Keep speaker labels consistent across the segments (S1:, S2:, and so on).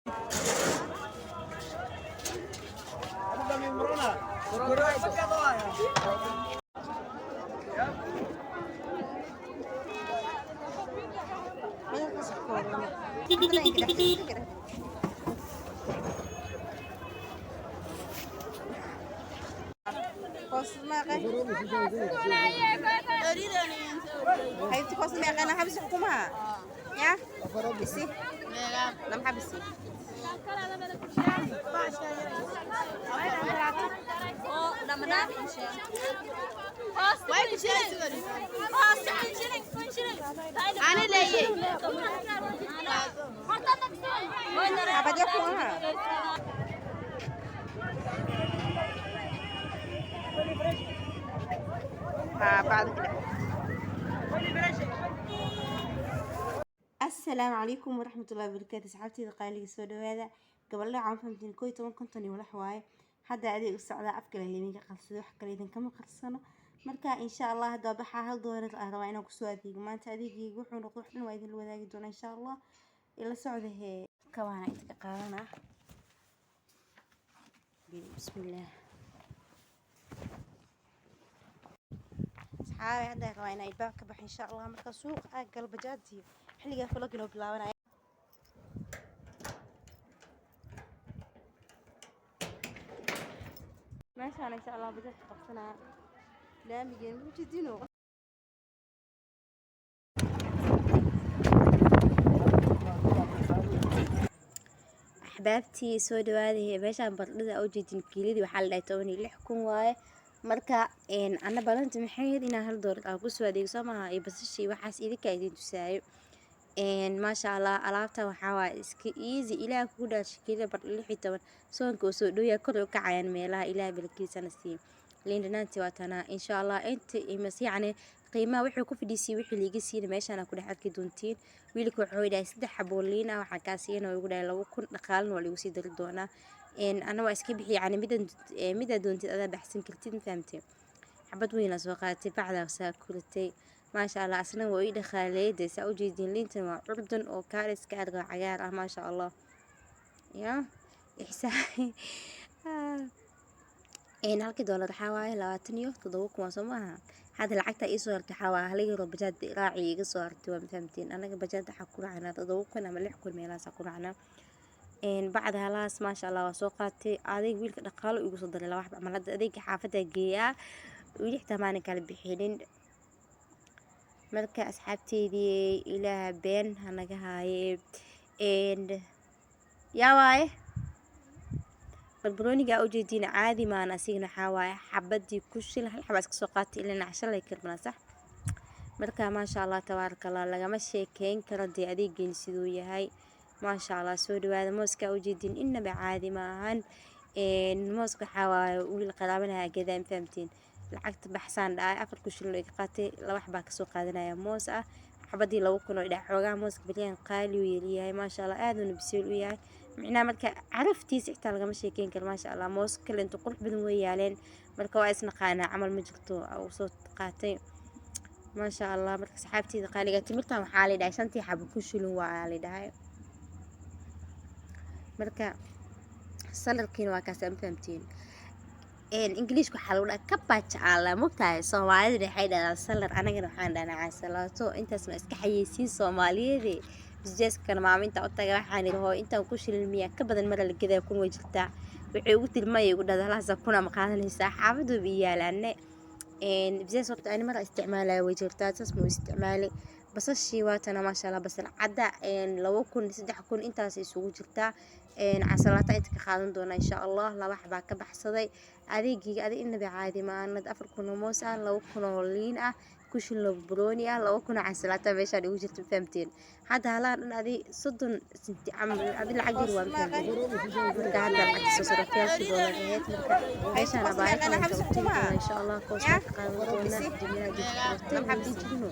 S1: حبيبتي كوست ما انا حبس حكومها يا بسي لم حبسي انا ليه عبد يكونها بعد كده. السلام عليكم ورحمة الله وبركاته. صحابتي قالي سو دوادا قبل لا عم فهمتين كوي toban konton ولا حواي hadda adeeg u socdaa afka leeyahay qalsado wax kale idan kama qarsano marka insha Allah hadda baxa hal doolar ah rabaa inaan ku soo adeego maanta adeegaygu wuxuu noqday wax dhan waa idin la wadaagi doonaa insha Allah ila socda kawana inta qaadana bismillah صحابي hadda rabaa inaan baaq ka baxo insha Allah marka suuq aag galbajaadii xilliga falagino bilaabanaya meeshaan insha Allah bajaaj qabsanaa laamigeen u jidino axbaabtii soo dhawaadayay meeshaan bardhada oo jeedin kiilidii waxa la dhahay 16 kun waaye marka ana balanta maxay inaan hal doolar aan ku soo adeego samaha iyo basashii waxaas idinka idin tusaayo ما شاء الله alaabta waxa waa iska easy ilaa ku dhaashkiila bar 16 soonka soo dhooya kor u kacayaan meelaha ilaa bilkiisana si leendanaanti waatana insha Allah inta imas yani qiimaha wuxuu ku fidisay wixii liiga siin meeshana ku dhex arki doontiin wiilku wuxuu yidhahay 3 xabo liin ah waxa ka siiyay ugu dhahay 2000 dhaqaalna waa lagu sii dari doonaa ana waa iska bixi yani mida doontid adaa baxsan kartid fahamtay xabad weyn soo qaatay bacda saa kulatay ما شاء الله أصلاً وإيد خالد سأوجدين لينتن وعردن أو كارس كأرجع عيار ما شاء الله يا إحساي إن هالك دولار حوالي لا تنيو تضوق ما سماها هذا العقد يصير تحوالي هلي رب بجد راعي يصير توم فهمتين أنا بجد حكون عنا تضوق أنا ملح كل ميلاس أكون عنا إن بعد هلاس ما شاء الله وسوقاتي هذيك ويلك دخلوا يقصد لله واحد عملت هذيك حافظة جيا ويلي احتمال كان بحيلين marka asxaabteedii ilaa been hanaga haayay yaa waaye barbarooniga u jeedina caadi maan asigna waxa waaye xabadii ku shil hal xabas ka soo qaatay ilaa nacshal ay karmana sax marka ma sha Allah tabarakallah lagama sheekeyn karo dii adeegin sidoo yahay ma sha Allah soo dhawaada mooska u jeedin inaba caadi maahan mooska waxa waaye wiil qaraabanaha gadaan fahamtiin lacagta baxsan dhaay afar ku shil laga qaatay laba xaba ka soo qaadanaya moos ah xabadii 2 oo dhax xoogaa mooska bilyan qaali u yeeliyay ma sha Allah aad u bisil u yahay macna marka caraftiisa xitaa laga ma sheekeyn karo ma sha Allah moos kale inta qurux badan way yaaleen marka waa isna qaana amal ma jirto oo soo qaatay ma sha Allah marka saxaabtida qaaliga timirtan waxa la dhahay shantii xabo ku shil waa la dhahay marka salarkiina waa ka samfamtiin English ku xalwada ka baajaala mugtahay Soomaalida waxay dhahdaan salar anagana waxaan dhahnaa salaato intaas ma iska xayeysiin Soomaaliyeed business-kan maaminta u taga waxaan ilaho inta ku shilmiya ka badan mar la gaday kun way jirtaa wixii ugu tilmaayay ugu dhadalaasa kuna ma qaadanaysaa xaafadu biyaalanne business horta ani mar isticmaalay way jirtaa taas ma isticmaalay basashii waatana ma sha Allah basal cadda 2000 3000 intaas isugu jirtaa casalaata inta ka qaadan doona insha Allah laba xaba ka baxsaday adeegiga inaba caadi ma aanad 4 moos ah 2 liin ah ku shil brownie ah 2 casalaata meesha ugu jirto fahamteen hadda halaan adi 30 senti amal adi lacag yar waa marka hadda lacag soo sarafiyay doolarheed marka meesha la baahay insha Allah koos ka qaadan doona jimila jirto xabdi jino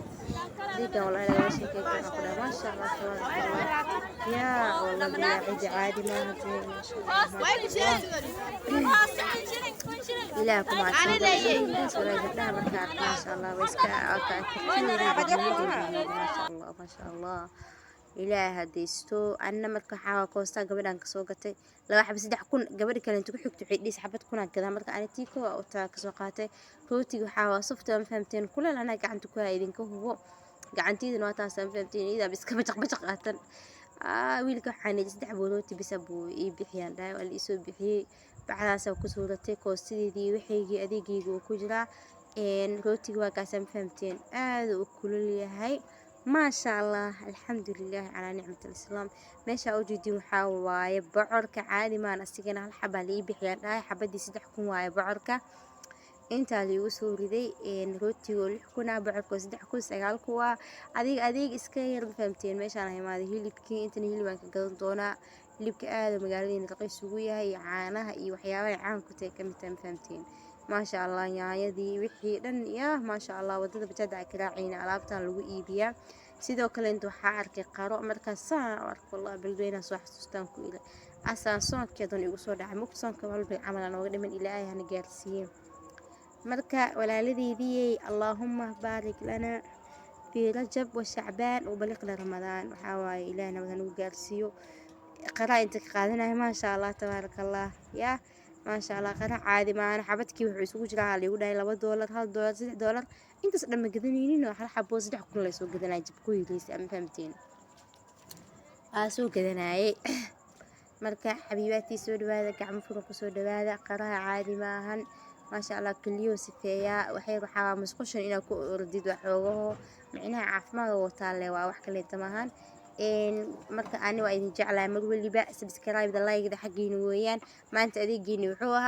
S1: ديك والله لا شيء كيف أقول ما شاء الله تبارك الله يا والله عادي عادي ما هذي ما شاء الله لا كم عشان بس ولا جبنا بركات ما شاء الله بس كأكل ما شاء الله ما شاء الله ilaahay hadaysto anna marka waxaa koostaa gabadhan ka soo gatay laba xabo 3 kun gabadhi kale inta ku xigto waxay dhis xabad kuna gadaa marka aan tii koo u taa ka soo qaatay rootiga waxaa waa sufta ma fahamteen kulal ana gacanta ku hay idinka hubo gacantiidana waa taas ma fahamteen ida iska bajaq qaatan wiilka waxaan 3 boolooti bisa buu ii bixiyaan dhaay wal isoo bixiyay bacdaas ku suuratay koostideedii waxaygii adeegayga oo ku jira rootiga waa kaas ma fahamteen aad u kulul yahay ما شاء الله الحمد لله على نعمة الإسلام ماشي أوجدي وحاواي بعرك عادي ما نسيجنا الحبة اللي بحيان هاي حبة دي 6 كون واي بعرك انت اللي وصول ذي نروتي والحكونا بعرك 6 كون 9 كوا أديك إسكير فهمتين ماشي أنا هي ما هذه اللي بكي انت اللي ما كقدونا اللي بك آدم قالين رقيس سويها هي عانها هي وحياها عان كنت كم فهمتين ما شاء الله يا دي وحي دن يا ما شاء الله wadada bajada karaacina alaabtan lagu iibiya sidoo kale inta waxa arkay qaro marka saan arko wallahi balbeena soo xasuustaan ku ila asaan soonkeedan igu soo dhacay mugsoonka walba amal aan uga dhiman ilaahay hana gaarsiiyay marka walaaladeedii allahumma barik lana fi rajab wa sha'ban wa baliqna ramadan waxa waay ilaahay nabadan ugu gaarsiiyo qara inta ka qaadanahay ma sha Allah tabarakallah ya ما شاء الله قناة عادي ما أنا حبتك وحسوق جرا اللي يقول هاي $2 $1 $6 أنت صدق لما قدنيني إنه حبوا صدق كل يسوق قدنا يجيب كوي ليس أم فهمتين سوق قدنا أي مركا حبيباتي سود هذا كعم فرق سود هذا قراءة عادي ما ما شاء الله كل يوم سفيا وحير حوا مسقشن إنه كو رديد وحوه معناها عف ما هو طالع وأحكي لي تماهن marka ani waa idin jeclahay mag waliba subscribe da like da xaqiina weeyaan maanta adeegiina wuxuu ahaa